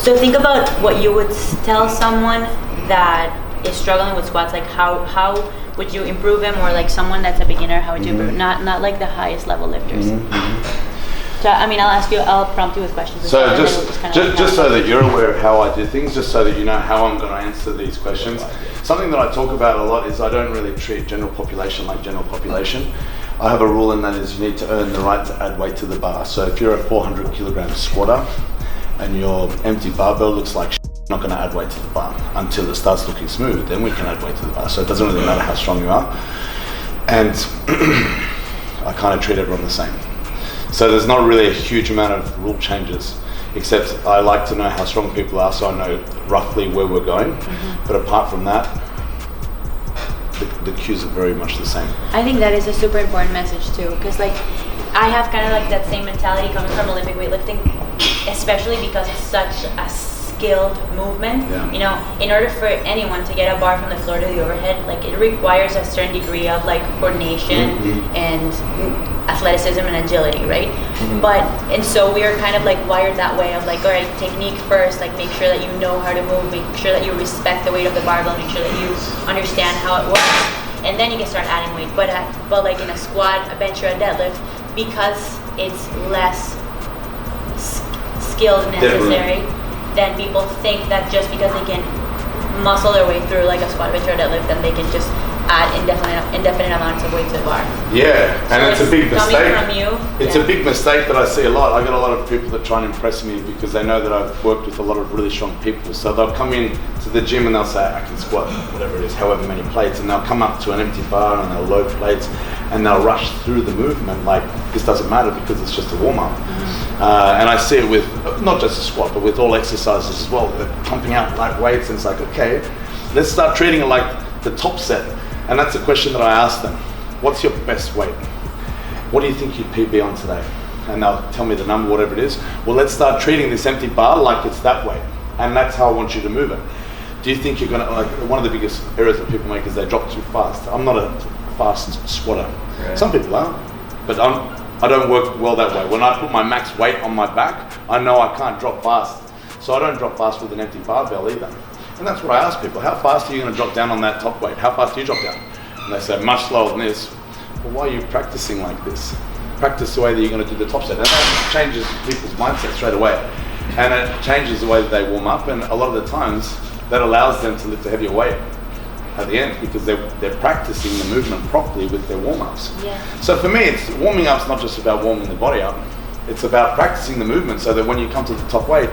So think about what you would tell someone that is struggling with squats. Like how would you improve them, or like someone that's a beginner, how would you improve? Not like the highest level lifters. So I mean, I'll prompt you with questions. So just so that you're aware of how I do things, just so that you know how I'm going to answer these questions. Something that I talk about a lot is I don't really treat general population like general population. I have a rule, and that is you need to earn the right to add weight to the bar. So if you're a 400 kilogram squatter and your empty barbell looks like you're not going to add weight to the bar until it starts looking smooth, then we can add weight to the bar. So it doesn't really matter how strong you are. And I kind of treat everyone the same. So there's not really a huge amount of rule changes, except I like to know how strong people are so I know roughly where we're going. But apart from that, the cues are very much the same. I think that is a super important message too, because like I have kind of like that same mentality coming from Olympic weightlifting, especially because it's such a skilled movement. You know, in order for anyone to get a bar from the floor to the overhead, like it requires a certain degree of like coordination and athleticism and agility, right? And so we are kind of like wired that way of like, all right, technique first, like make sure that you know how to move, make sure that you respect the weight of the barbell, make sure that you understand how it works, and then you can start adding weight. But like in a squat, a bench, or a deadlift, because it's less skilled necessary, then people think that just because they can muscle their way through like a squat, bench, or a deadlift, then they can just add indefinite amounts of weight to the bar. Yeah, and so it's a big mistake. Coming from you, it's a big mistake that I see a lot. I get a lot of people that try and impress me because they know that I've worked with a lot of really strong people. So they'll come in to the gym and they'll say, I can squat whatever it is, however many plates, and they'll come up to an empty bar and they'll load plates and they'll rush through the movement like this doesn't matter because it's just a warm-up. And I see it with not just a squat, but with all exercises as well. They're pumping out light weights and it's like, okay, let's start treating it like the top set. And that's a question that I ask them. What's your best weight? What do you think you'd PB on today? And they'll tell me the number, whatever it is. Well, let's start treating this empty bar like it's that weight. And that's how I want you to move it. Do you think you're gonna, like, one of the biggest errors that people make is they drop too fast. I'm not a fast squatter. Right. Some people are, but I don't work well that way. When I put my max weight on my back, I know I can't drop fast. So I don't drop fast with an empty barbell either. And that's what I ask people, how fast are you going to drop down on that top weight? How fast do you drop down? And they say, much slower than this. Well, why are you practicing like this? Practice the way that you're going to do the top set. And that changes people's mindset straight away. And it changes the way that they warm up. And a lot of the times, that allows them to lift a heavier weight at the end because they're practicing the movement properly with their warm-ups. So for me, it's warming up's not just about warming the body up. It's about practicing the movement so that when you come to the top weight,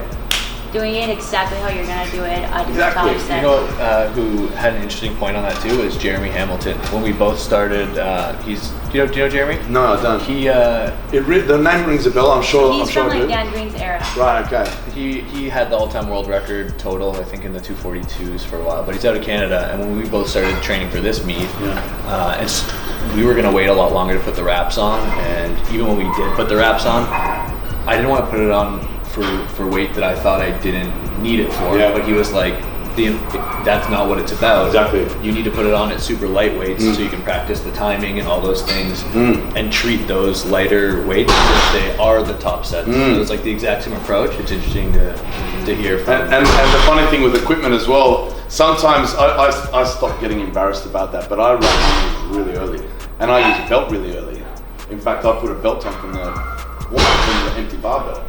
doing it exactly how you're gonna do it at exactly. the top set. You know who had an interesting point on that too is Jeremy Hamilton. When we both started, do you know Jeremy? No, I don't. The name rings a bell. I'm sure. He's from like Dan Green's era. Right. Okay. He had the all-time world record total, I think, in the 242s for a while. But he's out of Canada, and when we both started training for this meet, we were gonna wait a lot longer to put the wraps on. And even when we did put the wraps on, I didn't want to put it on for weight that I thought I didn't need it for, but he was like, that's not what it's about. Exactly. You need to put it on at super light weights so you can practice the timing and all those things and treat those lighter weights as if they are the top sets. So it's like the exact same approach. It's interesting to hear from. And the funny thing with equipment as well, sometimes I stop getting embarrassed about that, but I run really early and I use a belt really early. In fact, I put a belt on from the empty barbell.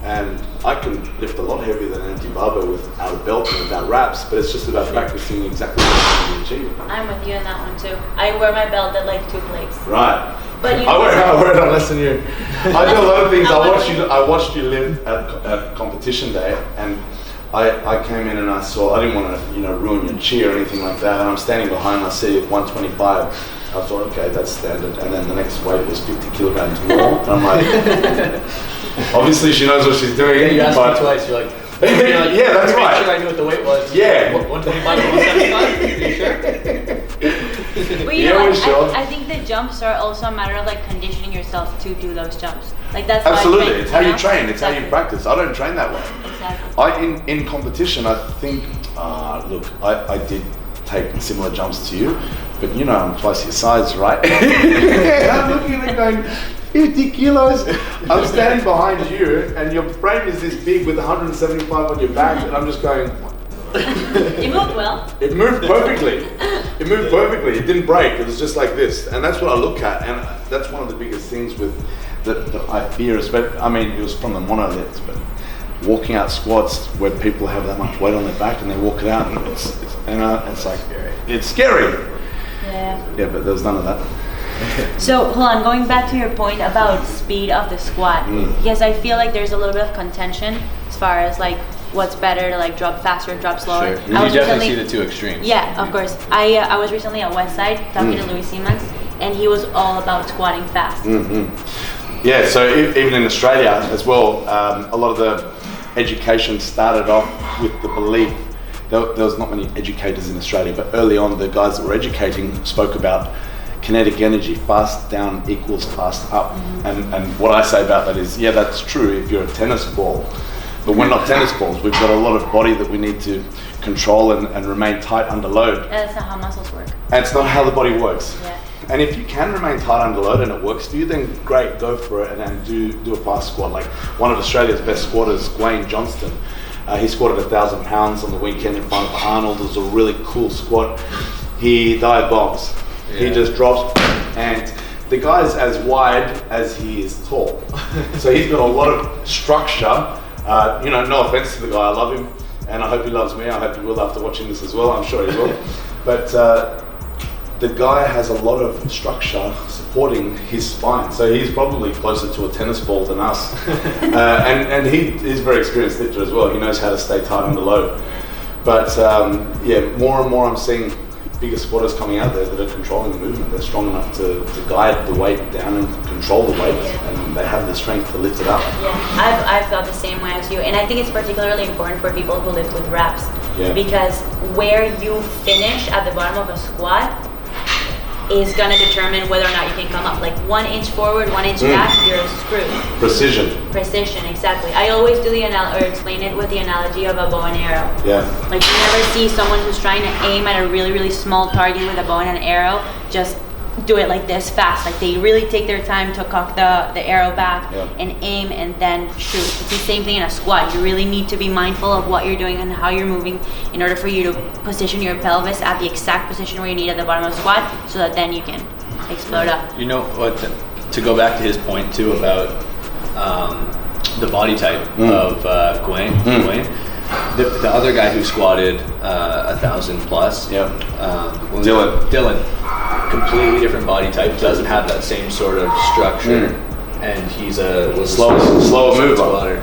And I can lift a lot heavier than an empty barbell without a belt and without wraps, but it's just about practicing exactly what you want to achieve. I'm with you on that one too. I wear my belt at like 2 plates. Right. But I wear it on less than you. I do a lot of things. I watched you live at competition day, and I came in and I didn't want to ruin your cheer or anything like that. And I'm standing behind. I see 125. I thought, okay, that's standard. And then the next weight was 50 kilograms more. And I'm like. Obviously, she knows what she's doing. Yeah, you asked me twice. You're like, yeah, that's right. Sure I knew what the weight was. Yeah. 125 to 175? Are you sure? But you know, I think the jumps are also a matter of like conditioning yourself to do those jumps. Like that's absolutely. How I train, it's how you train. It's how you practice. I don't train that way. Exactly. In competition, I think. Look, I did take similar jumps to you, but you know I'm twice your size, right? I'm looking at it going, 50 kilos. I'm standing behind you, and your frame is this big with 175 on your back, and I'm just going. It moved well. It moved perfectly. It moved perfectly. It didn't break. It was just like this, and that's what I look at, and that's one of the biggest things with that I fear. Especially, I mean, it was from the monoliths, but walking out squats where people have that much weight on their back and they walk it out, and it's like it's scary. Yeah, but there's none of that. So hold on, going back to your point about speed of the squat, because I feel like there's a little bit of contention as far as like what's better to like drop faster, drop slower. Sure. You definitely see the two extremes. Yeah, of course. I was recently at Westside talking to Louis Siemens, and he was all about squatting fast. Yeah, so even in Australia as well, a lot of the education started off with the belief. There was not many educators in Australia, but early on the guys that were educating spoke about kinetic energy, fast down equals fast up. And what I say about that is, yeah, that's true if you're a tennis ball, but we're not tennis balls. We've got a lot of body that we need to control and remain tight under load. And that's not how muscles work. And it's not how the body works. Yeah. And if you can remain tight under load and it works for you, then great, go for it and do a fast squat. Like one of Australia's best squatters, Wayne Johnston, he squatted 1,000 pounds on the weekend in front of Arnold. It was a really cool squat. He dive bombs. Yeah. He just drops, and the guy's as wide as he is tall. So he's got a lot of structure. No offense to the guy, I love him, and I hope he loves me. I hope he will after watching this as well. I'm sure he will. But the guy has a lot of structure supporting his spine, so he's probably closer to a tennis ball than us. And he is very experienced lifter as well. He knows how to stay tight under load. But more and more I'm seeing bigger squatters coming out there that are controlling the movement. They're strong enough to guide the weight down and control the weight, and they have the strength to lift it up. Yeah, I've felt the same way as you, and I think it's particularly important for people who lift with reps, because where you finish at the bottom of a squat is going to determine whether or not you can come up. Like 1 inch forward, 1 inch back, you're screwed. Precision, exactly. I always do explain it with the analogy of a bow and arrow. Yeah. Like you never see someone who's trying to aim at a really, really small target with a bow and an arrow just do it like this fast. Like they really take their time to cock the arrow back and aim and then shoot. It's the same thing in a squat. You really need to be mindful of what you're doing and how you're moving in order for you to position your pelvis at the exact position where you need at the bottom of the squat, so that then you can explode up. You know what, to go back to his point too about the body type of Cohen. The other guy who squatted 1,000 plus, Dylan, completely different body type, doesn't have that same sort of structure, and he's a slower mover.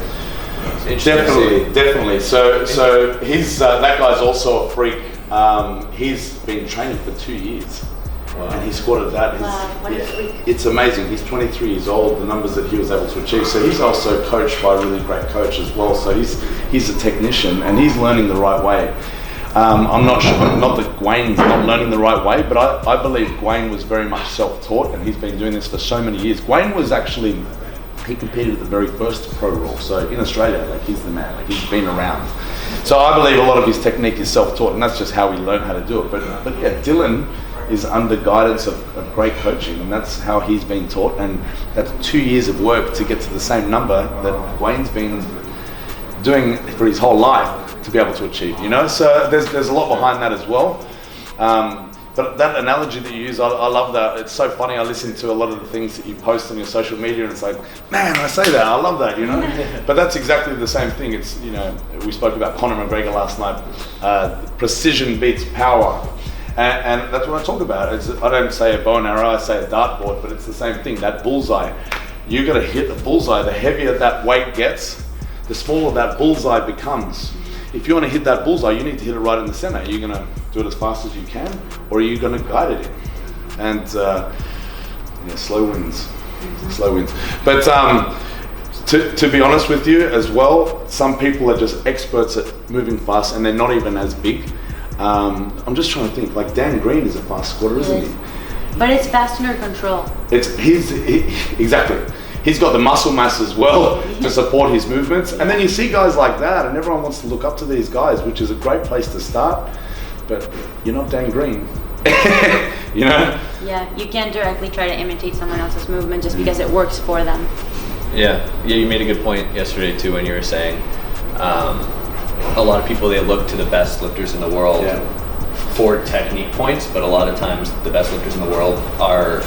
Definitely. So he's that guy's also a freak. He's been training for 2 years. Wow. And he squatted that. It's amazing. He's 23 years old, the numbers that he was able to achieve. So he's also coached by a really great coach as well. So he's a technician and he's learning the right way. I'm not sure, not that Gwayne's not learning the right way, but I believe Gwayne was very much self-taught, and he's been doing this for so many years. Gwayne was actually, he competed at the very first pro rule. So in Australia, like he's the man, like he's been around. So I believe a lot of his technique is self-taught, and that's just how he learned how to do it. But yeah, Dylan is under guidance of great coaching, and that's how he's been taught, and that's 2 years of work to get to the same number that Wayne's been doing for his whole life to be able to achieve, so there's a lot behind that as well. But that analogy that you use, I love that. It's so funny. I listen to a lot of the things that you post on your social media, and it's like, man, I say that, I love that, But that's exactly the same thing. It's, we spoke about Conor McGregor last night. Precision beats power. And that's what I talk about. I don't say a bow and arrow, I say a dartboard, but it's the same thing, that bullseye. You got to hit the bullseye. The heavier that weight gets, the smaller that bullseye becomes. If you want to hit that bullseye, you need to hit it right in the center. Are you going to do it as fast as you can, or are you going to guide it in? And slow wins. But to be honest with you as well, some people are just experts at moving fast, and they're not even as big. I'm just trying to think, like Dan Green is a fast squatter, isn't he? But it's fast under control. Exactly. He's got the muscle mass as well to support his movements. And then you see guys like that, and everyone wants to look up to these guys, which is a great place to start. But you're not Dan Green. You know? Yeah, you can't directly try to imitate someone else's movement just because it works for them. Yeah, you made a good point yesterday too when you were saying a lot of people, they look to the best lifters in the world for technique points, but a lot of times the best lifters in the world are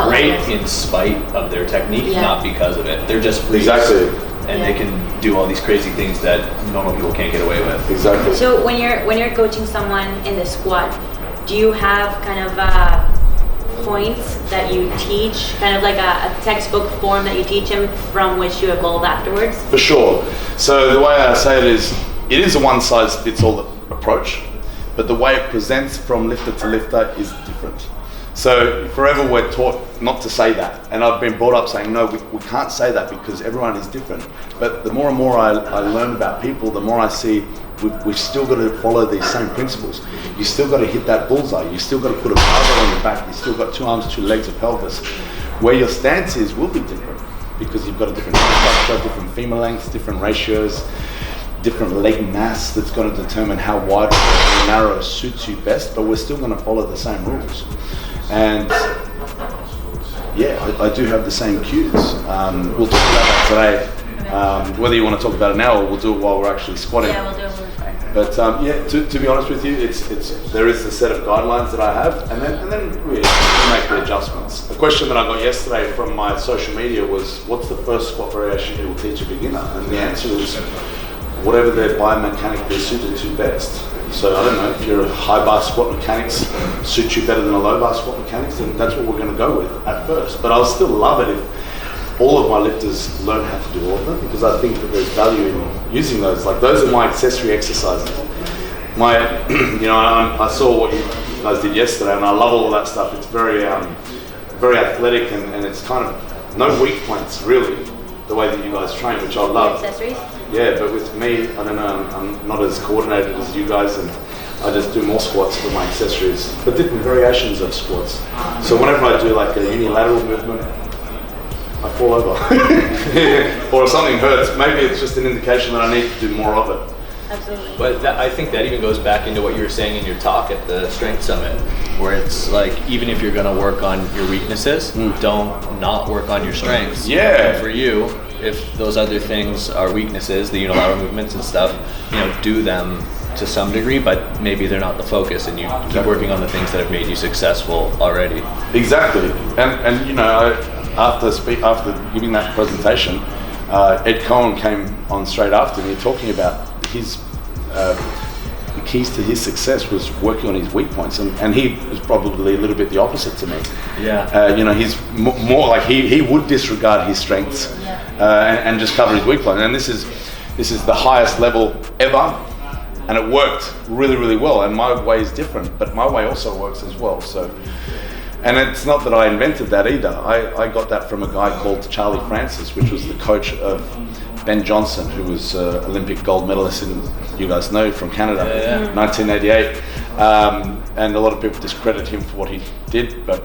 great in spite of their technique, not because of it. They're just freaks, and they can do all these crazy things that normal people can't get away with. Exactly. So when you're coaching someone in the squat, do you have kind of points that you teach, kind of like a textbook form that you teach him from which you evolve afterwards? For sure. So the way I say it is a one-size-fits-all approach, but the way it presents from lifter to lifter is different. So forever we're taught not to say that, and I've been brought up saying no, we can't say that because everyone is different. But the more and more I learn about people, the more I see we've still got to follow these same principles. You still got to hit that bullseye. You still got to put a barbell on your back. You still got 2 arms, 2 legs, a pelvis. Where your stance is will be different because you've got a different structure, different femur lengths, different ratios, different leg mass that's going to determine how wide or narrow suits you best. But we're still going to follow the same rules. And I do have the same cues. We'll talk about that today. Whether you want to talk about it now or we'll do it while we're actually squatting. Yeah, we'll do it while we're squatting. But to be honest with you, there is a set of guidelines that I have, and then we make the adjustments. The question that I got yesterday from my social media was, what's the first squat variation you will teach a beginner? And the answer is whatever they're biomechanically suited to best. So I don't know, if your high bar squat mechanics suit you better than a low bar squat mechanics, then that's what we're going to go with at first. But I'll still love it if all of my lifters learn how to do all of them, because I think that there's value in using those. Like, those are my accessory exercises. I saw what you guys did yesterday, and I love all of that stuff. It's very athletic, and it's kind of no weak points really, the way that you guys train, which I love. Accessories? Yeah, but with me, I don't know, I'm not as coordinated as you guys, and I just do more squats for my accessories, but different variations of squats. So whenever I do like a unilateral movement, I fall over. Or if something hurts, maybe it's just an indication that I need to do more of it. Absolutely. But I think that even goes back into what you were saying in your talk at the Strength Summit, where it's like, even if you're going to work on your weaknesses, don't not work on your strengths. Yeah. And for you, if those other things are weaknesses, the unilateral movements and stuff, do them to some degree, but maybe they're not the focus, and you keep working on the things that have made you successful already. Exactly. And after giving that presentation, Ed Cohen came on straight after me talking about his the keys to his success was working on his weak points, and he was probably a little bit the opposite to me. Yeah. He's more like he would disregard his strengths and just cover his weak point. And this is the highest level ever, and it worked really, really well. And my way is different, but my way also works as well. So, and it's not that I invented that either. I got that from a guy called Charlie Francis, which was the coach of Ben Johnson, who was Olympic gold medalist you guys know, from Canada, 1988. And a lot of people discredit him for what he did, but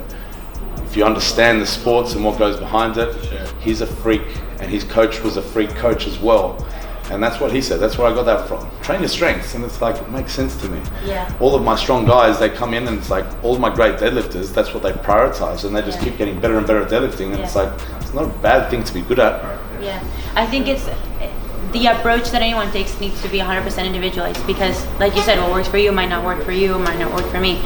if you understand the sports and what goes behind it, he's a freak, and his coach was a freak coach as well. And that's what he said. That's where I got that from. Train your strengths, and it's like, it makes sense to me. Yeah. All of my strong guys, they come in, and it's like, all of my great deadlifters, that's what they prioritize, and they just keep getting better and better at deadlifting, and it's like, it's not a bad thing to be good at. Yeah, I think it's the approach that anyone takes needs to be 100% individualized, because, like you said, what works for you might not work for you, might not work for me.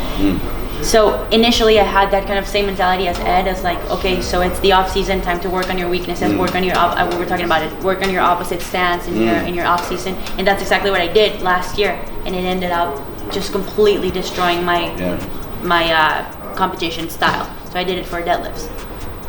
So initially I had that kind of same mentality as Ed, as like, okay, so it's the off season, time to work on your weaknesses, work on your we were talking about it, work on your opposite stance in your off season, and that's exactly what I did last year, and it ended up just completely destroying my competition style. So I did it for deadlifts.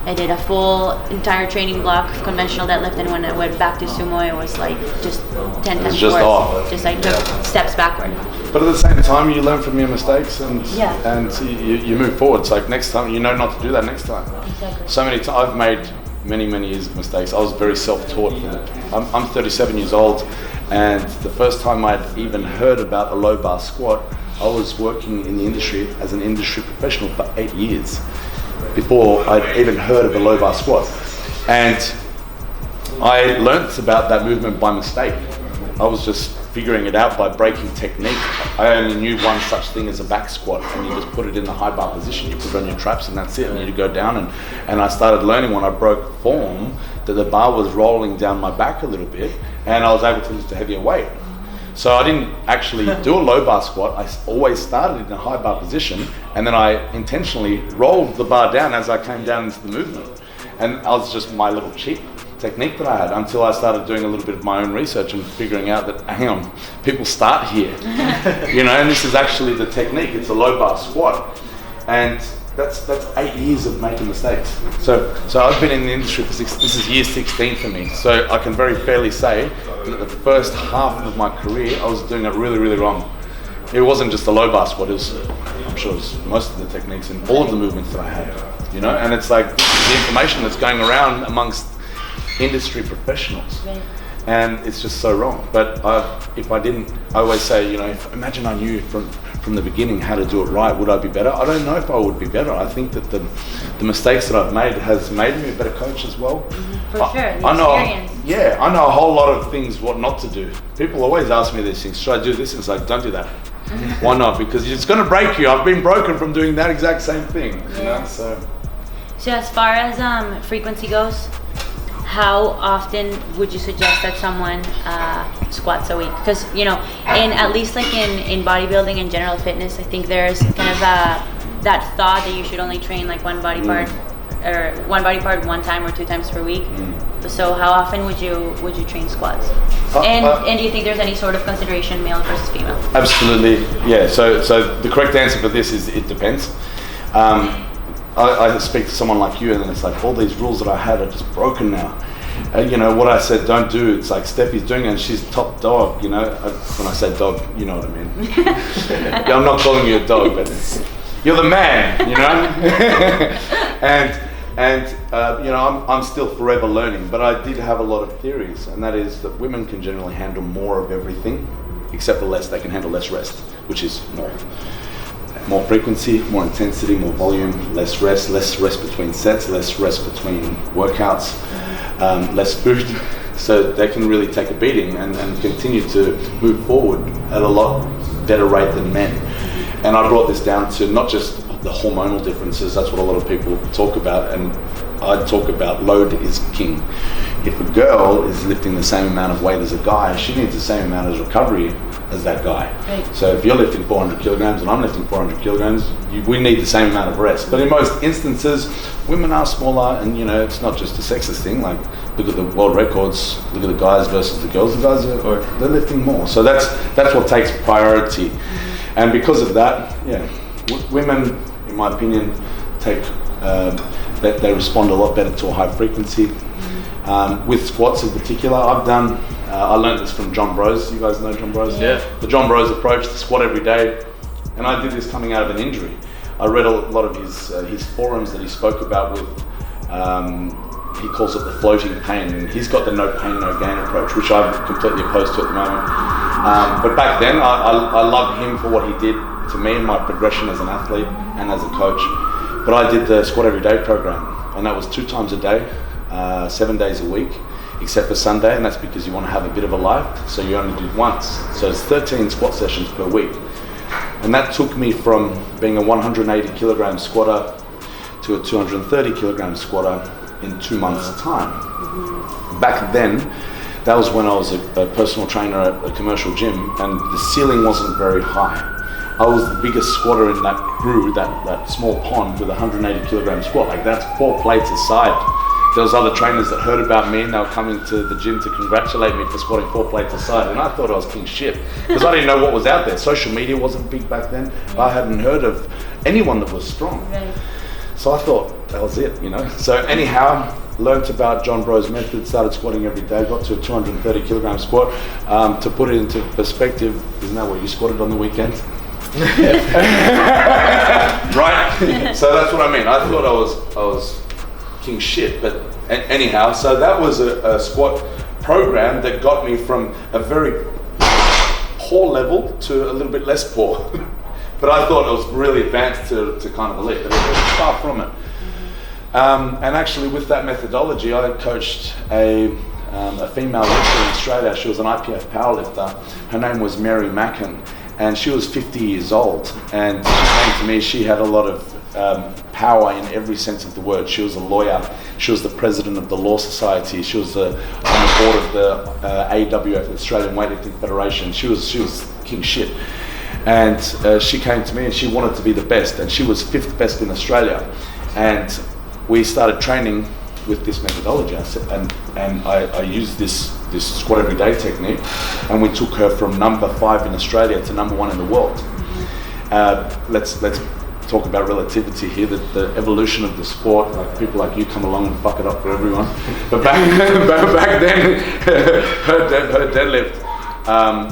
I did a full entire training block of conventional deadlift, and when I went back to sumo, it was like just 10 times just worse. off. Just like took steps backward. But at the same time, you learn from your mistakes, and you move forward. It's like, next time, not to do that next time. Exactly. So many times, I've made many years of mistakes. I was very self-taught. I'm 37 years old, and the first time I'd even heard about a low bar squat, I was working in the industry as an industry professional for 8 years before I'd even heard of a low bar squat. And I learnt about that movement by mistake. I was just figuring it out by breaking technique. I only knew one such thing as a back squat, and you just put it in the high bar position, you put it on your traps and that's it, and you go down, and I started learning when I broke form that the bar was rolling down my back a little bit, and I was able to lift a heavier weight. So I didn't actually do a low bar squat. I always started in a high bar position, and then I intentionally rolled the bar down as I came down into the movement. And that was just my little cheap technique that I had until I started doing a little bit of my own research and figuring out that, hang on, people start here, and this is actually the technique. It's a low bar squat. And that's 8 years of making mistakes. So I've been in the industry for this is year 16 for me. So I can very fairly say that the first half of my career, I was doing it really, really wrong. It wasn't just the low bar squat, I'm sure it was most of the techniques and all of the movements that I had, and it's like the information that's going around amongst industry professionals. Right. And it's just so wrong. But if I didn't, I always say, imagine I knew from the beginning how to do it right, would I be better? I don't know if I would be better. I think that the mistakes that I've made has made me a better coach as well. Mm-hmm. For sure, I know, experience. I know a whole lot of things what not to do. People always ask me these things, should I do this? And it's like, don't do that. Why not? Because it's going to break you. I've been broken from doing that exact same thing. So as far as frequency goes, how often would you suggest that someone squats a week? Because at least like in bodybuilding and general fitness, I think there's kind of that thought that you should only train like one body part or one body part one time or 2 times per week. So how often would you train squats? And do you think there's any sort of consideration, male versus female? Absolutely, yeah. So the correct answer for this is it depends. I speak to someone like you, and then it's like all these rules that I had are just broken now. What I said don't do, it's like Stefi's doing it and she's top dog, when I say dog, you know what I mean. Yeah, I'm not calling you a dog, but you're the man, I'm still forever learning, but I did have a lot of theories, and that is that women can generally handle more of everything, except for less. They can handle less rest, which is more frequency, more intensity, more volume, less rest between sets, less rest between workouts, less food. So they can really take a beating and continue to move forward at a lot better rate than men. And I brought this down to not just the hormonal differences, that's what a lot of people talk about, and I talk about load is king. If a girl is lifting the same amount of weight as a guy, she needs the same amount of recovery as that guy. Right. So if you're lifting 400 kilograms and I'm lifting 400 kilograms, we need the same amount of rest. But in most instances, women are smaller, and it's not just a sexist thing. Like, look at the world records, look at the guys versus the girls. The guys they're lifting more. So that's what takes priority. And because of that, women, in my opinion, they respond a lot better to a high frequency. With squats in particular, I learned this from John Bros. You guys know John Bros? Yeah. The John Bros approach, the squat every day. And I did this coming out of an injury. I read a lot of his forums that he spoke about with, he calls it the floating pain. And he's got the no pain, no gain approach, which I'm completely opposed to at the moment. But back then, I love him for what he did to me in my progression as an athlete and as a coach. But I did the squat every day program, and that was 2 times a day, 7 days a week, except for Sunday, and that's because you want to have a bit of a life, so you only do once. So it's 13 squat sessions per week. And that took me from being a 180 kilogram squatter to a 230 kilogram squatter in 2 months' time. Back then, that was when I was a personal trainer at a commercial gym, and the ceiling wasn't very high. I was the biggest squatter in that crew, that small pond, with a 180 kilogram squat. Like, that's 4 plates aside. There was other trainers that heard about me, and they were coming to the gym to congratulate me for squatting 4 plates aside, and I thought I was king shit, because I didn't know what was out there. Social media wasn't big back then. I hadn't heard of anyone that was strong. Right. So I thought that was it, So anyhow, learnt about John Bro's method, started squatting every day, got to a 230 kilogram squat. To put it into perspective, isn't that what you squatted on the weekend? Right? So that's what I mean. I thought I was king shit, but anyhow, so that was a squat program that got me from a very poor level to a little bit less poor. But I thought it was really advanced to kind of elite, but it was far from it. And actually with that methodology, I coached a a female lifter in Australia. She was an IPF powerlifter. Her name was Mary Mackin, and she was 50 years old. And she came to me. She had a lot of power in every sense of the word. She was a lawyer. She was the president of the Law Society. She was on the board of the AWF, the Australian Weightlifting Federation. She was king shit. And she came to me and she wanted to be the best, and she was 5th best in Australia. And we started training with this methodology. I used this squat every day technique, and we took her from number 5 in Australia to number 1 in the world. Let's talk about relativity here, that the evolution of the sport, like people like you come along and fuck it up for everyone. But back then, her deadlift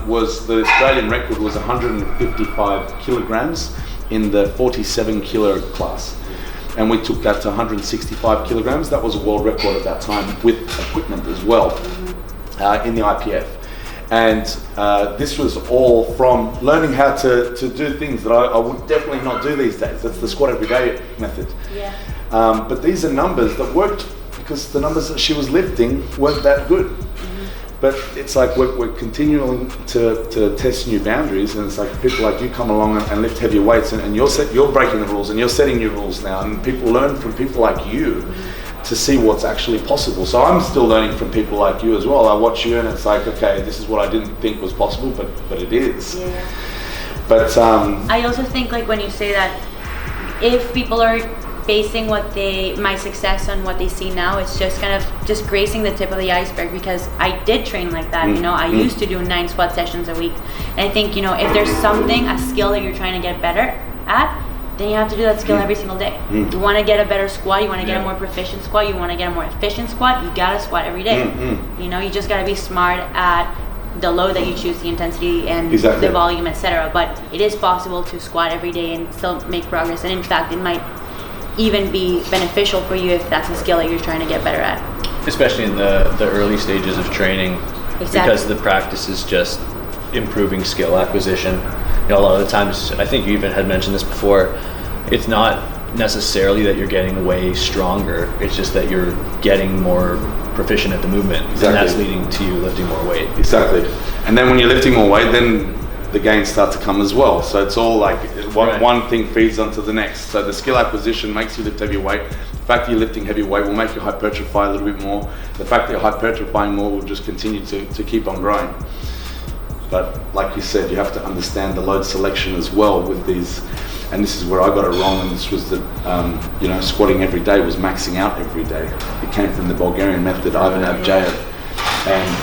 was, the Australian record was 155 kilograms in the 47 kilo class. And we took that to 165 kilograms. That was a world record at that time with equipment as well in the IPF. And this was all from learning how to do things that I would definitely not do these days. That's the squat every day method. Yeah. But these are numbers that worked because the numbers that she was lifting weren't that good. But it's like we're continuing to test new boundaries, and it's like people like you come along and lift heavier weights, and you're breaking the rules and you're setting new rules now, and people learn from people like you to see what's actually possible. So I'm still learning from people like you as well. I watch you and it's like, okay, this is what I didn't think was possible, but it is. Yeah. But I also think, like, when you say that, if people are basing my success on what they see now, it's just kind of just gracing the tip of the iceberg, because I did train like that. You know, I used to do 9 squat sessions a week, and I think, you know, if there's a skill that you're trying to get better at, then you have to do that skill every single day. You want to get a better squat, you want to get a more proficient squat, you want to get a more efficient squat, you gotta squat every day. You know, you just gotta be smart at the load that you choose, the intensity and the volume, etc. But it is possible to squat every day and still make progress, and in fact it might even be beneficial for you if that's a skill that you're trying to get better at. Especially in the early stages of training, because the practice is just improving skill acquisition. You know, a lot of the times, I think you even had mentioned this before, it's not necessarily that you're getting way stronger, it's just that you're getting more proficient at the movement, and that's leading to you lifting more weight. Exactly. And then when you're lifting more weight, then the gains start to come as well. So it's all like one thing feeds onto the next. So the skill acquisition makes you lift heavy weight. The fact that you're lifting heavy weight will make you hypertrophy a little bit more. The fact that you're hypertrophying more will just continue to keep on growing. But like you said, you have to understand the load selection as well with these. And this is where I got it wrong, and this was that you know, squatting every day was maxing out every day. It came from the Bulgarian method, Ivan Abjayev.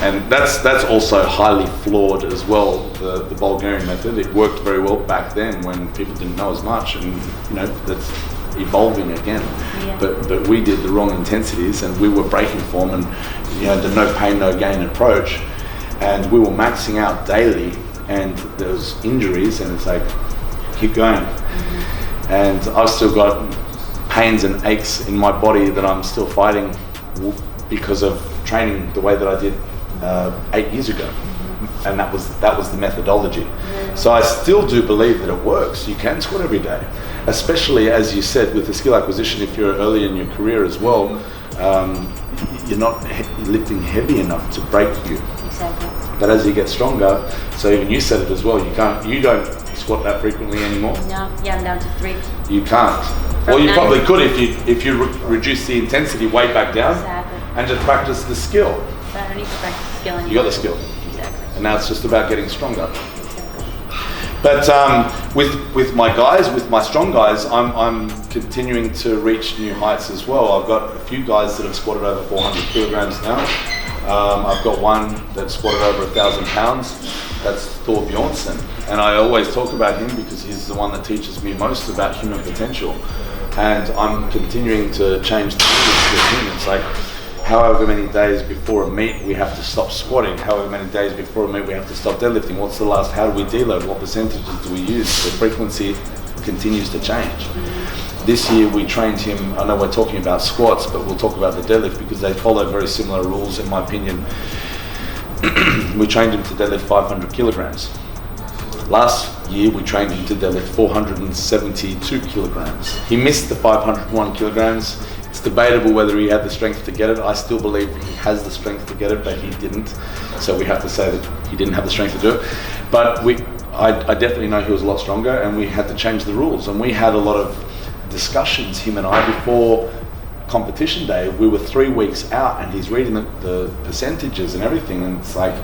And that's also highly flawed as well, the Bulgarian method. It worked very well back then when people didn't know as much, and you know, that's evolving again. But we did the wrong intensities, and we were breaking form, and you know, the no pain no gain approach, and we were maxing out daily, and there was injuries, and it's like, keep going. And I've still got pains and aches in my body that I'm still fighting because of training the way that I did 8 years ago, and that was the methodology. So I still do believe that it works. You can squat every day, especially as you said with the skill acquisition. If you're early in your career as well, you're not lifting heavy enough to break you. Exactly. But as you get stronger, so even you said it as well, you don't squat that frequently anymore. No, yeah, I'm down to 3. You can't. Well, you probably could if you reduce the intensity way back down. Exactly. And just practice the skill. But I don't need to practice the skill anymore. You got the skill. Exactly. And now it's just about getting stronger. But with my guys, with my strong guys, I'm continuing to reach new heights as well. I've got a few guys that have squatted over 400 kilograms now. I've got one that squatted over 1,000 pounds. That's Thor Bjornsson. And I always talk about him because he's the one that teaches me most about human potential. And I'm continuing to change the language with him. It's like, however many days before a meet we have to stop squatting, however many days before a meet we have to stop deadlifting, what's the last, how do we deload, what percentages do we use? The frequency continues to change. This year we trained him, I know we're talking about squats, but we'll talk about the deadlift because they follow very similar rules in my opinion. We trained him to deadlift 500 kilograms. Last year we trained him to deadlift 472 kilograms. He missed the 501 kilograms. It's debatable whether he had the strength to get it. I still believe he has the strength to get it, but he didn't. So we have to say that he didn't have the strength to do it. But I definitely know he was a lot stronger, and we had to change the rules. And we had a lot of discussions, him and I, before competition day. We were 3 weeks out, and he's reading the percentages and everything, and it's like,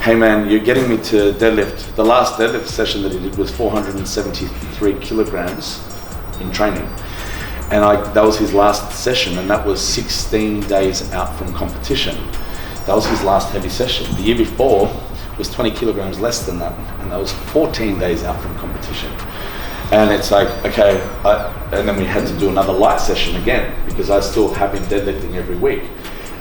hey man, you're getting me to deadlift. The last deadlift session that he did was 473 kilograms in training. And that was his last session, and that was 16 days out from competition. That was his last heavy session. The year before was 20 kilograms less than that, and that was 14 days out from competition. And it's like, okay, and then we had to do another light session again, because I still have him deadlifting every week.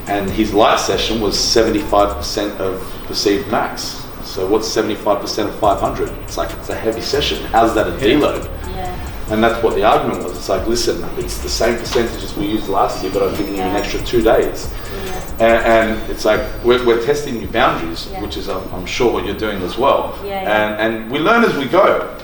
And his light session was 75% of perceived max. So what's 75% of 500? It's like, it's a heavy session. How's that a deload? Yeah. And that's what the argument was. It's like, listen, it's the same percentages we used last year, but I'm giving you an extra 2 days. And it's like, we're testing new boundaries, which is, I'm sure, what you're doing as well. And we learn as we go.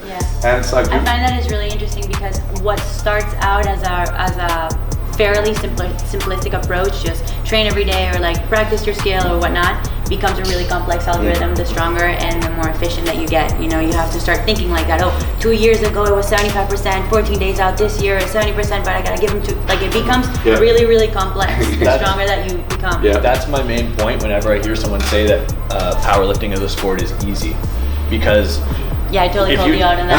And it's like, I find that is really interesting, because what starts out as a fairly simplistic approach, just train every day or like practice your skill or whatnot, becomes a really complex algorithm the stronger and the more efficient that you get. You know, you have to start thinking like that. Oh, 2 years ago it was 75%, 14 days out this year it's 70%, but I gotta give them like it becomes really, really complex the stronger that you become. That's my main point whenever I hear someone say that powerlifting as a sport is easy, because I totally called you out on that.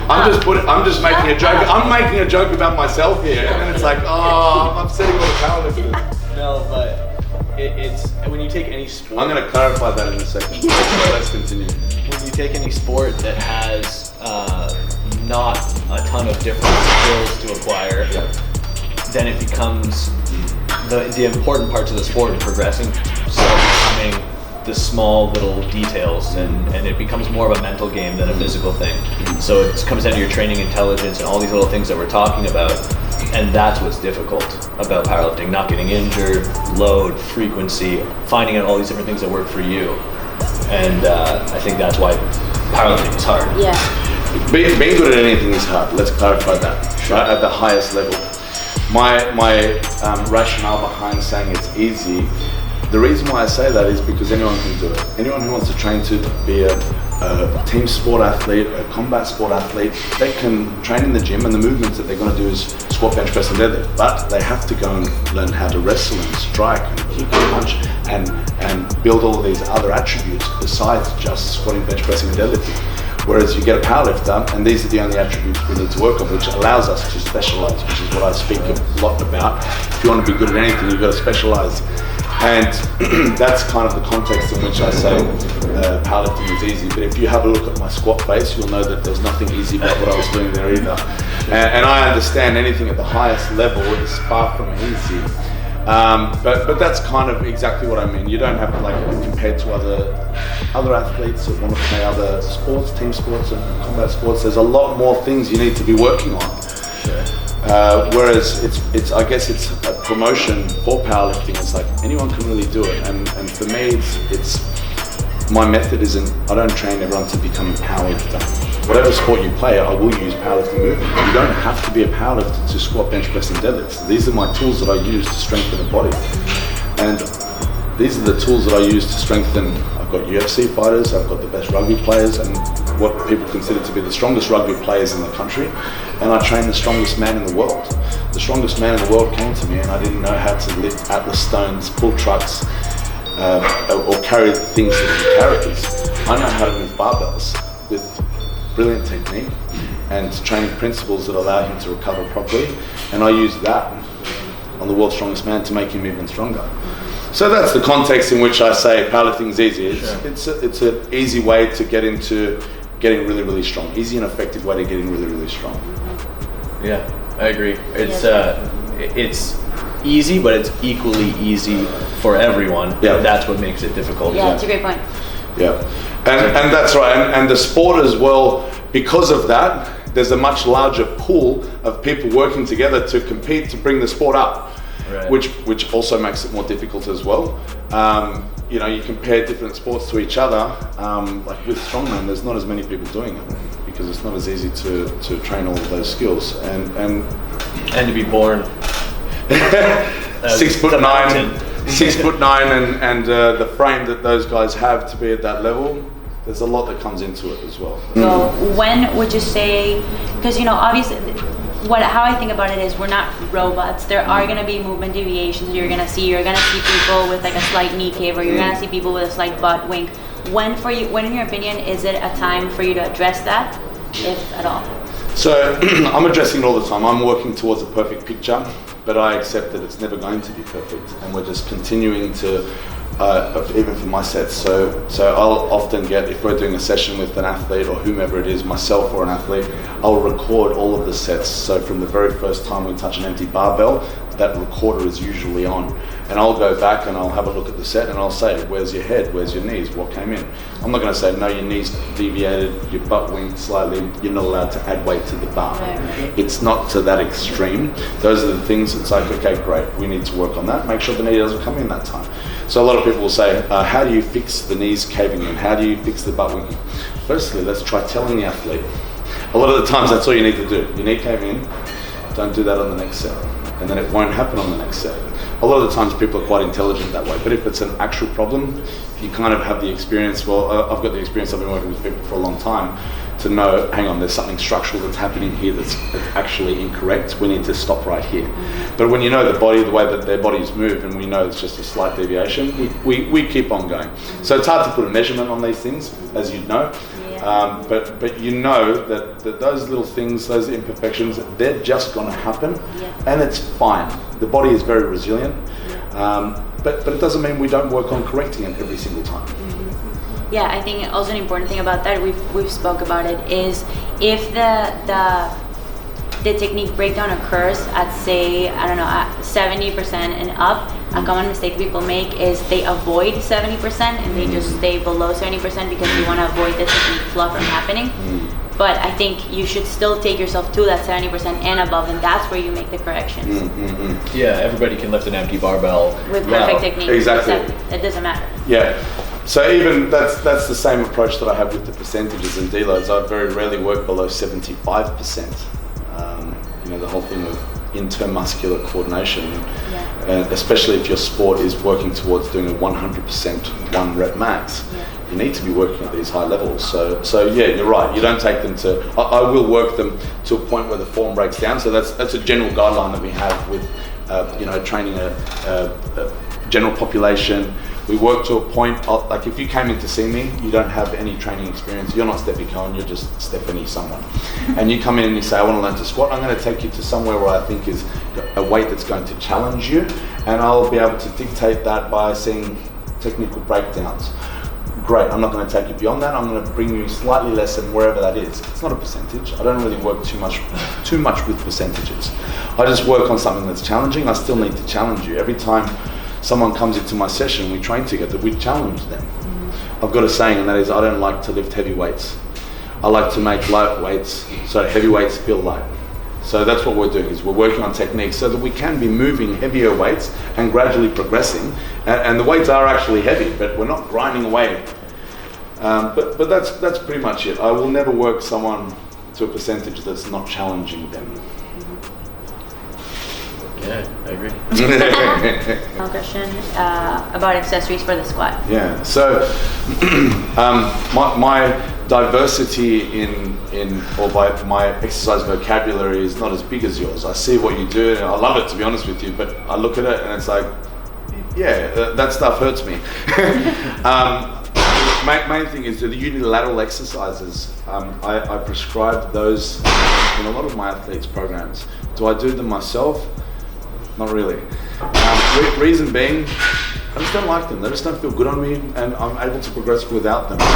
I'm just making a joke. I'm making a joke about myself here, and then it's like, oh, I'm upsetting all the powerlifters. No, but it's when you take any sport. I'm going to clarify that in a second. Let's continue. When you take any sport that has not a ton of different skills to acquire, then it becomes the important parts of the sport in progressing start becoming the small little details, and it becomes more of a mental game than a physical thing. So it comes down to your training intelligence and all these little things that we're talking about, and that's what's difficult about powerlifting: not getting injured, load, frequency, finding out all these different things that work for you. And I think that's why powerlifting is hard. Being good at anything is hard. Let's clarify that, right? At the highest level. My rationale behind saying it's easy, the reason why I say that is because anyone can do it. Anyone who wants to train to be a team sport athlete, a combat sport athlete, they can train in the gym, and the movements that they're going to do is squat, bench press and deadlift. But they have to go and learn how to wrestle and strike and kick and punch and build all of these other attributes besides just squatting, bench pressing and deadlifting. Whereas you get a powerlifter, and these are the only attributes we need to work on, which allows us to specialize, which is what I speak a lot about. If you want to be good at anything, you've got to specialize. And that's kind of the context in which I say powerlifting is easy. But if you have a look at my squat face, you'll know that there's nothing easy about what I was doing there either. And I understand anything at the highest level is far from easy. But that's kind of exactly what I mean. You don't have to, like, compared to other athletes that want to play other sports, team sports and combat sports, there's a lot more things you need to be working on. Whereas it's I guess it's a promotion for powerlifting. It's like anyone can really do it, and for me it's my method isn't, I don't train everyone to become a powerlifter. Whatever sport you play, I will use powerlifting movement. You don't have to be a powerlifter to squat, bench press and deadlifts. These are my tools that I use to strengthen the body, and these are the tools that I use to strengthen. I've got UFC fighters, I've got the best rugby players and what people consider to be the strongest rugby players in the country, and I train the strongest man in the world. The strongest man in the world came to me and I didn't know how to lift Atlas stones, pull trucks, or carry the things that he carries. I know how to move barbells with brilliant technique and training principles that allow him to recover properly, and I use that on the world's strongest man to make him even stronger. So that's the context in which I say powerlifting is easy. It's an easy way to get into getting really, really strong. Easy and effective way to getting really, really strong. Yeah, I agree. It's easy, but it's equally easy for everyone. Yeah. That's what makes it difficult. Yeah, it's a great point. Yeah, and that's right. And the sport as well, because of that, there's a much larger pool of people working together to compete to bring the sport up. Right. Which also makes it more difficult as well. You know, you compare different sports to each other. Like with strongman, there's not as many people doing it because it's not as easy to train all of those skills. And And to be born 6'9", 6'9", and the frame that those guys have to be at that level. There's a lot that comes into it as well. So when would you say, because obviously how I think about it is we're not robots. There are going to be movement deviations you're going to see. You're going to see people with like a slight knee cave, or you're going to see people with a slight butt wink. When in your opinion, is it a time for you to address that, if at all? So I'm addressing it all the time. I'm working towards a perfect picture, but I accept that it's never going to be perfect, and we're just continuing to, even for my sets. So I'll often get, if we're doing a session with an athlete or whomever it is, myself or an athlete, I'll record all of the sets. So from the very first time we touch an empty barbell, that recorder is usually on. And I'll go back and I'll have a look at the set and I'll say, where's your head, where's your knees, what came in? I'm not going to say, no, your knees deviated, your butt winked slightly, you're not allowed to add weight to the bar. It's not to that extreme. Those are the things, it's like, okay, great, we need to work on that, make sure the knee doesn't come in that time. So a lot of people will say, how do you fix the knees caving in? How do you fix the butt winking? Firstly, let's try telling the athlete. A lot of the times that's all you need to do. Your knee cave in, don't do that on the next set. And then it won't happen on the next set. A lot of the times people are quite intelligent that way, but if it's an actual problem, you kind of have the experience, I've got the experience, I've been working with people for a long time, to know, hang on, there's something structural that's happening here that's actually incorrect, we need to stop right here. But when you know the body, the way that their bodies move, and we know it's just a slight deviation, we keep on going. So it's hard to put a measurement on these things, as you know. But you know that those little things, those imperfections, they're just going to happen, and it's fine. The body is very resilient, but it doesn't mean we don't work on correcting it every single time. Yeah, I think also an important thing about that, we've spoke about it, is if the technique breakdown occurs at, say, I don't know, at 70% and up, a common mistake people make is they avoid 70% and they just stay below 70% because you want to avoid the technique flaw from happening. But I think you should still take yourself to that 70% and above, and that's where you make the corrections. Yeah, everybody can lift an empty barbell with perfect technique. Exactly. It doesn't matter. Yeah. So even that's the same approach that I have with the percentages and deloads. I very rarely work below 75%. The whole thing of intermuscular coordination, especially if your sport is working towards doing a 100% one rep max, you need to be working at these high levels. So yeah, you're right. You don't take them to. I will work them to a point where the form breaks down. So that's a general guideline that we have with training a general population. We work to a point, like if you came in to see me, you don't have any training experience, you're not Stefi Cohen, you're just Stephanie someone. And you come in and you say, I want to learn to squat, I'm going to take you to somewhere where I think is a weight that's going to challenge you, and I'll be able to dictate that by seeing technical breakdowns. Great, I'm not going to take you beyond that, I'm going to bring you slightly less than wherever that is. It's not a percentage, I don't really work too much with percentages. I just work on something that's challenging. I still need to challenge you. Every time someone comes into my session, we train together, we challenge them. I've got a saying, and that is, I don't like to lift heavy weights. I like to make light weights, so heavy weights feel light. So that's what we're doing, is we're working on techniques so that we can be moving heavier weights and gradually progressing. And the weights are actually heavy, but we're not grinding away. But that's pretty much it. I will never work someone to a percentage that's not challenging them. Yeah, I agree. One question about accessories for the squat. Yeah, so my diversity by my exercise vocabulary is not as big as yours. I see what you do and I love it, to be honest with you, but I look at it and it's like, yeah, that stuff hurts me. Main thing is the unilateral exercises. I prescribe those in a lot of my athletes' programs. Do I do them myself? Not really. Reason being, I just don't like them. They just don't feel good on me, and I'm able to progress without them. So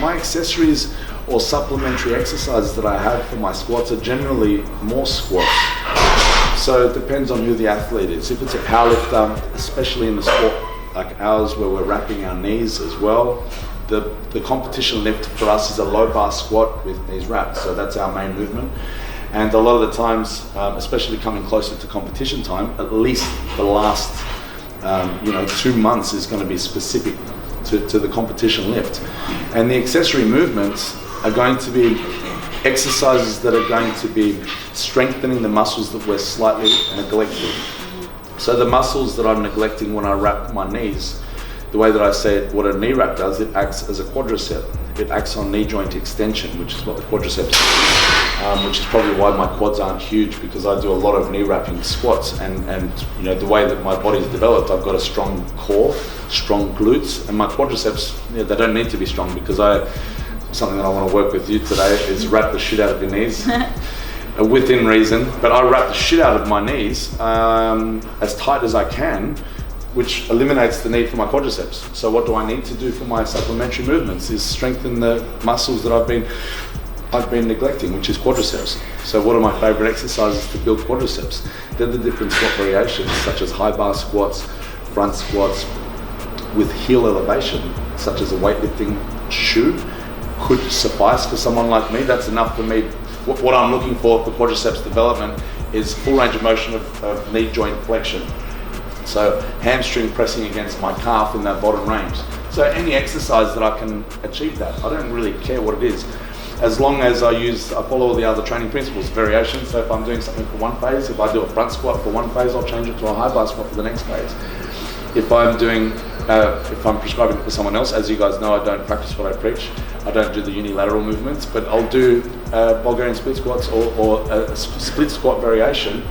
my accessories or supplementary exercises that I have for my squats are generally more squats. So it depends on who the athlete is. If it's a powerlifter, especially in a sport like ours where we're wrapping our knees as well, the competition lift for us is a low bar squat with knees wrapped. So that's our main movement. And a lot of the times, especially coming closer to competition time, at least the last 2 months is going to be specific to the competition lift. And the accessory movements are going to be exercises that are going to be strengthening the muscles that we're slightly neglecting. So the muscles that I'm neglecting when I wrap my knees, the way that I say it, what a knee wrap does, it acts as a quadricep. It acts on knee joint extension, which is what the quadriceps is, which is probably why my quads aren't huge, because I do a lot of knee wrapping squats, and you know, the way that my body's developed, I've got a strong core, strong glutes, and my quadriceps, they don't need to be strong, because something that I want to work with you today is wrap the shit out of your knees. Within reason, but I wrap the shit out of my knees as tight as I can, which eliminates the need for my quadriceps. So what do I need to do for my supplementary movements is strengthen the muscles that I've been neglecting, which is quadriceps. So what are my favorite exercises to build quadriceps? They're the different squat variations, such as high bar squats, front squats, with heel elevation, such as a weightlifting shoe, could suffice for someone like me. That's enough for me. What I'm looking for quadriceps development is full range of motion of knee joint flexion. So hamstring pressing against my calf in that bottom range. So any exercise that I can achieve that, I don't really care what it is. As long as I follow all the other training principles, variations. So if I'm doing something for one phase, if I do a front squat for one phase, I'll change it to a high bar squat for the next phase. If I'm prescribing for someone else, as you guys know, I don't practice what I preach. I don't do the unilateral movements, but I'll do Bulgarian split squats or a split squat variation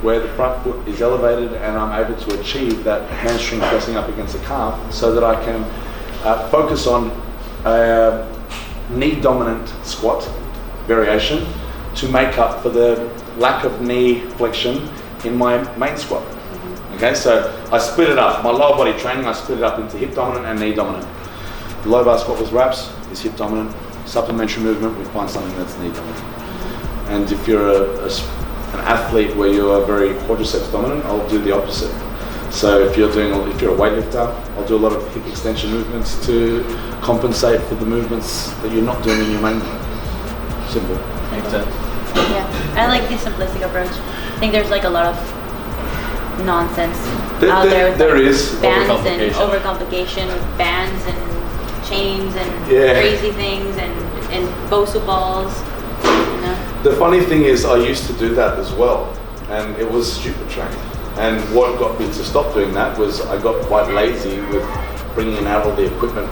where the front foot is elevated and I'm able to achieve that hamstring pressing up against the calf, so that I can focus on knee dominant squat variation to make up for the lack of knee flexion in my main squat. Okay, so I split it up. My lower body training, I split it up into hip dominant and knee dominant. The low bar squat with wraps is hip dominant. Supplementary movement, we find something that's knee dominant. And if you're an athlete where you are very quadriceps dominant, I'll do the opposite. So if you're a weightlifter, I'll do a lot of hip extension movements to compensate for the movements that you're not doing in your main movement. Simple. Makes sense. Yeah, I like the simplistic approach. I think there's like a lot of nonsense out there. There is bands and overcomplication with bands and chains and crazy things and Bosu balls. You know? The funny thing is, I used to do that as well, and it was stupid training. And what got me to stop doing that was I got quite lazy with bringing out all the equipment.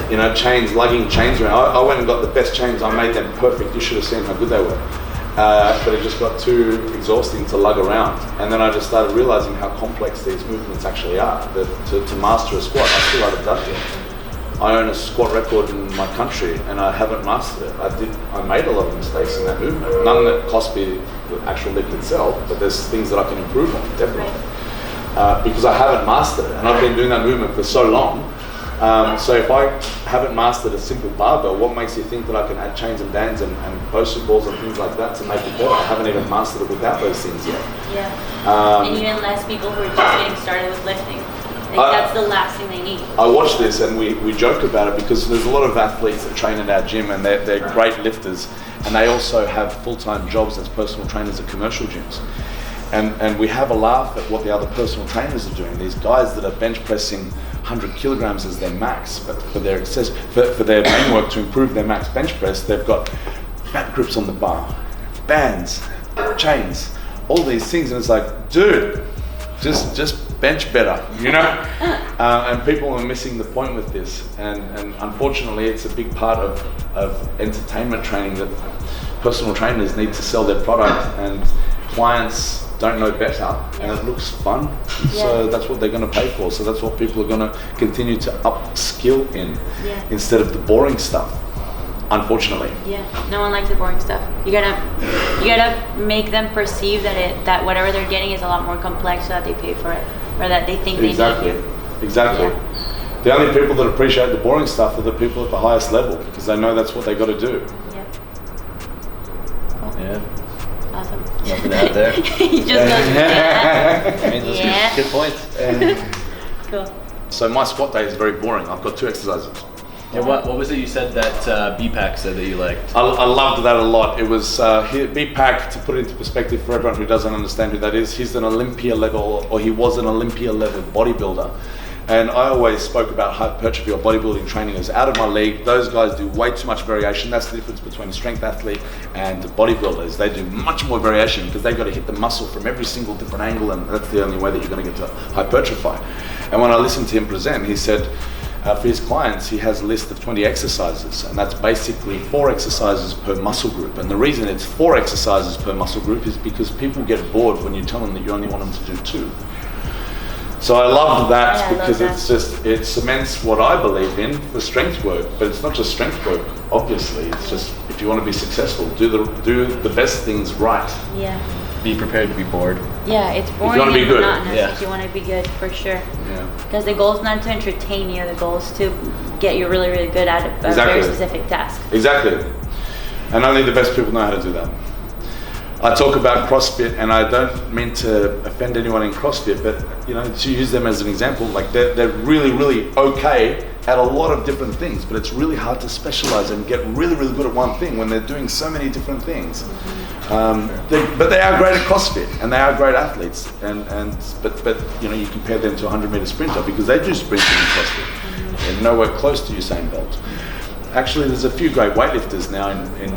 You know, chains, lugging chains around. I went and got the best chains. I made them perfect. You should have seen how good they were. But it just got too exhausting to lug around. And then I just started realizing how complex these movements actually are. That to master a squat, I still haven't done it. I own a squat record in my country and I haven't mastered it. I made a lot of mistakes in that movement. None that cost me the actual lift itself, but there's things that I can improve on, definitely. Because I haven't mastered it, and I've been doing that movement for so long. So if I haven't mastered a simple barbell, what makes you think that I can add chains and bands and Bosu balls and things like that to make it better? I haven't even mastered it without those things yet. Yeah. And even less people who are just getting started with lifting. That's the last thing they need. I watch this and we joke about it because there's a lot of athletes that train at our gym and they're great lifters, and they also have full-time jobs as personal trainers at commercial gyms. And we have a laugh at what the other personal trainers are doing. These guys that are bench pressing 100 kilograms as their max, but for their main work to improve their max bench press, they've got fat grips on the bar, bands, chains, all these things, and it's like, dude, just bench better, you know? And people are missing the point with this, and unfortunately it's a big part of entertainment training that personal trainers need to sell their product, and clients don't know better, and it looks fun, so that's what they're going to pay for. So that's what people are going to continue to upskill in, instead of the boring stuff, unfortunately. Yeah, no one likes the boring stuff. You gotta make them perceive that whatever they're getting is a lot more complex, so that they pay for it, or that they think they need it. Exactly. Yeah. The only people that appreciate the boring stuff are the people at the highest level, because they know that's what they got to do. Yeah. Cool. Yeah. Awesome. Nothing out there. You just know. I mean, those good points. Cool. So my squat day is very boring. I've got 2 exercises. Yeah, what was it you said that BPAC said that you liked? I loved that a lot. It was BPAC, to put it into perspective for everyone who doesn't understand who that is, he's an Olympia level, or he was an Olympia level bodybuilder. And I always spoke about hypertrophy or bodybuilding training as out of my league. Those guys do way too much variation. That's the difference between a strength athlete and bodybuilders. They do much more variation because they've got to hit the muscle from every single different angle, and that's the only way that you're going to get to hypertrophy. And when I listened to him present, he said for his clients, he has a list of 20 exercises, and that's basically 4 exercises per muscle group. And the reason it's 4 exercises per muscle group is because people get bored when you tell them that you only want them to do 2. So I love that because it cements what I believe in for strength work. But it's not just strength work, obviously. It's just, if you want to be successful, do the best things right. Yeah. Be prepared to be bored. Yeah, it's boring and monotonous if you want to be good, for sure. Yeah. Because the goal is not to entertain you, the goal is to get you really, really good at a very specific task. Exactly. And only the best people know how to do that. I talk about CrossFit, and I don't mean to offend anyone in CrossFit, but to use them as an example, like they're really, really okay at a lot of different things, but it's really hard to specialize and get really, really good at one thing when they're doing so many different things. But they are great at CrossFit, and they are great athletes. But you compare them to a 100-meter sprinter because they do sprinting in CrossFit. They're nowhere close to Usain Bolt. Actually, there's a few great weightlifters now in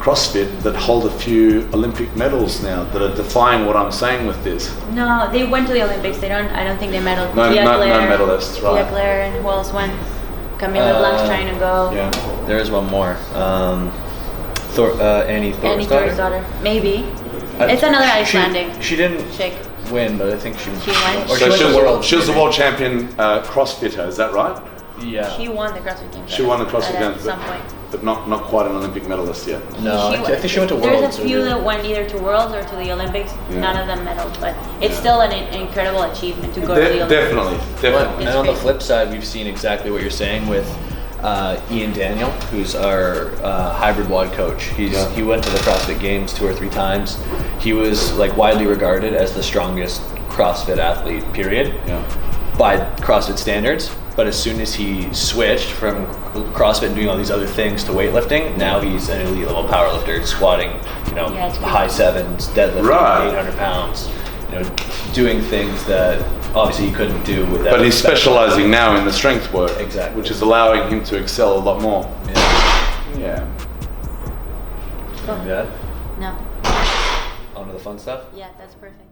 CrossFit that hold a few Olympic medals now that are defying what I'm saying with this. No, they went to the Olympics. I don't think they medaled. No medalists, right? Pia Claire and who else went? Camila Blanc's trying to go. Yeah. There is one more. Annie Thor's daughter. Maybe. It's another Icelandic. She didn't chick. Win, but I think she went. Or she was the world champion CrossFitter. Is that right? Yeah. She won the CrossFit Games. She won the CrossFit Games at some point. But not quite an Olympic medalist yet. No, I think she went to Worlds. There's a few that went either to Worlds or to the Olympics. Yeah. None of them medaled, but it's still an incredible achievement to go to the Olympics. Definitely. And on the flip side, we've seen exactly what you're saying with Ian Daniel, who's our hybrid WOD coach. He went to the CrossFit Games 2 or 3 times. He was widely regarded as the strongest CrossFit athlete, period, by CrossFit standards. But as soon as he switched from CrossFit and doing all these other things to weightlifting, now he's an elite level powerlifter, squatting, high 7s, deadlifting 800 pounds, doing things that obviously he couldn't do with that. But he's specializing now in the strength work, exactly, which is allowing him to excel a lot more. Yeah. Cool. Yeah. No. On to the fun stuff. Yeah, that's perfect.